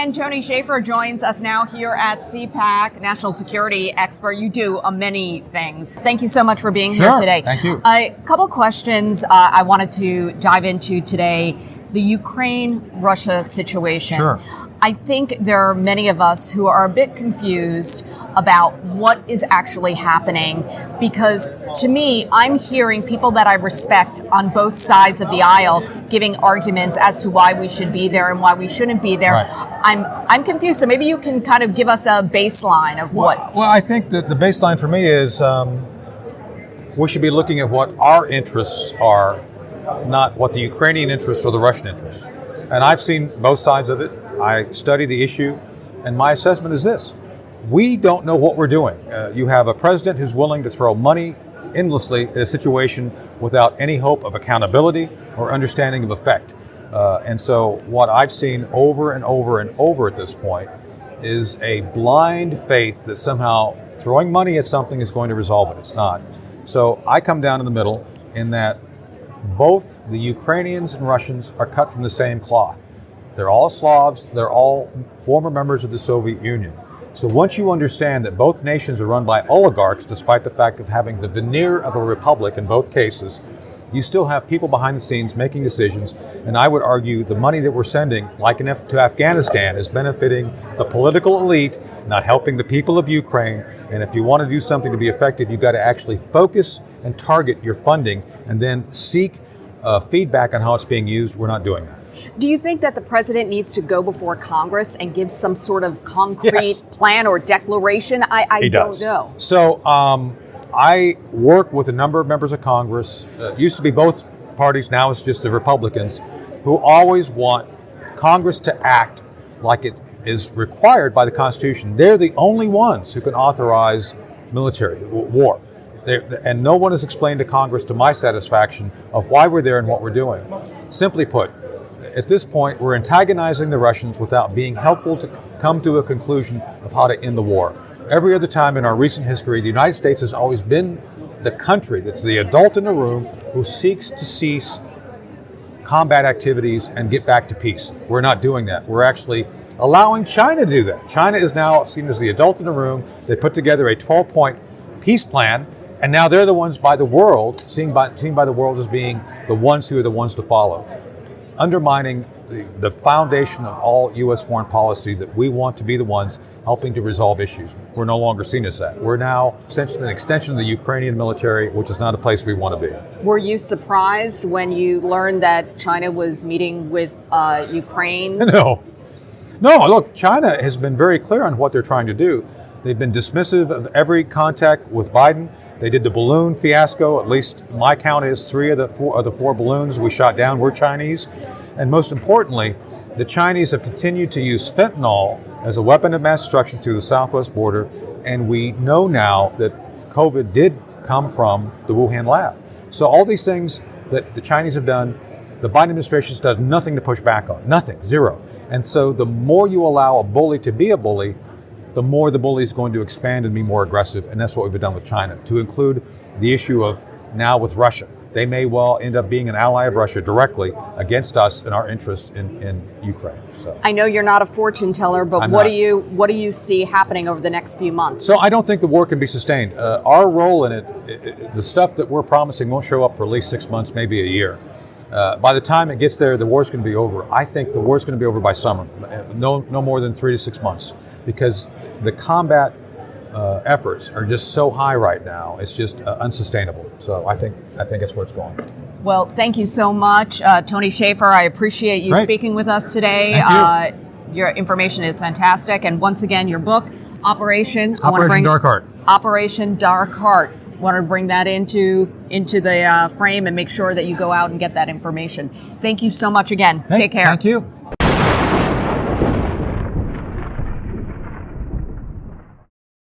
again, Tony Shaffer joins us now here at CPAC, National Security Expert. You do many things. Thank you so much for being here today. Thank you. A couple questions I wanted to dive into today. The Ukraine-Russia situation. Sure. I think there are many of us who are a bit confused about what is actually happening, because to me, I'm hearing people that I respect on both sides of the aisle giving arguments as to why we should be there and why we shouldn't be there. Right. I'm confused, so maybe you can kind of give us a baseline of what. Well, I think that the baseline for me is we should be looking at what our interests are, not what the Ukrainian interests or the Russian interests. And I've seen both sides of it. I study the issue, and my assessment is this. We don't know what we're doing. You have a president who's willing to throw money endlessly at a situation without any hope of accountability or understanding of effect. And so what I've seen over and over and over at this point is a blind faith that somehow throwing money at something is going to resolve it. It's not. So I come down in the middle in that both the Ukrainians and Russians are cut from the same cloth. They're all Slavs. They're all former members of the Soviet Union. So once you understand that both nations are run by oligarchs, despite the fact of having the veneer of a republic in both cases, you still have people behind the scenes making decisions. And I would argue the money that we're sending, like to Afghanistan, is benefiting the political elite, not helping the people of Ukraine. And if you want to do something to be effective, you've got to actually focus and target your funding and then seek feedback on how it's being used. We're not doing that. Do you think that the president needs to go before Congress and give some sort of concrete plan or declaration? I don't know. So I work with a number of members of Congress. Used to be both parties, now it's just the Republicans, who always want Congress to act like it is required by the Constitution. They're the only ones who can authorize military war. And no one has explained to Congress, to my satisfaction, of why we're there and what we're doing. Simply put, at this point, we're antagonizing the Russians without being helpful to come to a conclusion of how to end the war. Every other time in our recent history, the United States has always been the country that's the adult in the room who seeks to cease combat activities and get back to peace. We're not doing that. We're actually allowing China to do that. China is now seen as the adult in the room. They put together a 12-point peace plan, and now they're the ones by the world, seen by the world as being the ones who are the ones to follow. Undermining the foundation of all U.S. foreign policy, that we want to be the ones helping to resolve issues. We're no longer seen as that. We're now essentially an extension of the Ukrainian military, which is not a place we want to be. Were you surprised when you learned that China was meeting with Ukraine? No, look, China has been very clear on what they're trying to do. They've been dismissive of every contact with Biden. They did the balloon fiasco. At least my count is 3 of the 4 balloons we shot down were Chinese. And most importantly, the Chinese have continued to use fentanyl as a weapon of mass destruction through the southwest border. And we know now that COVID did come from the Wuhan lab. So all these things that the Chinese have done, the Biden administration does nothing to push back on. Nothing, zero. And so the more you allow a bully to be a bully, the more the bully is going to expand and be more aggressive. And that's what we've done with China, to include the issue of now with Russia. They may well end up being an ally of Russia directly against us and our interest in Ukraine. So I know you're not a fortune teller, but what do you see happening over the next few months? So I don't think the war can be sustained. Our role in it, the stuff that we're promising won't show up for at least 6 months, maybe a year. By the time it gets there, the war's going to be over. I think the war's going to be over by summer, no more than 3 to 6 months, because the combat efforts are just so high right now. It's just unsustainable. So I think that's where it's going. Well, thank you so much, Tony Shaffer. I appreciate you speaking with us today. Thank you. Your information is fantastic, and once again, your book, Operation Dark Heart. Operation Dark Heart. Want to bring that into the frame and make sure that you go out and get that information. Thank you so much again. Hey, take care. Thank you.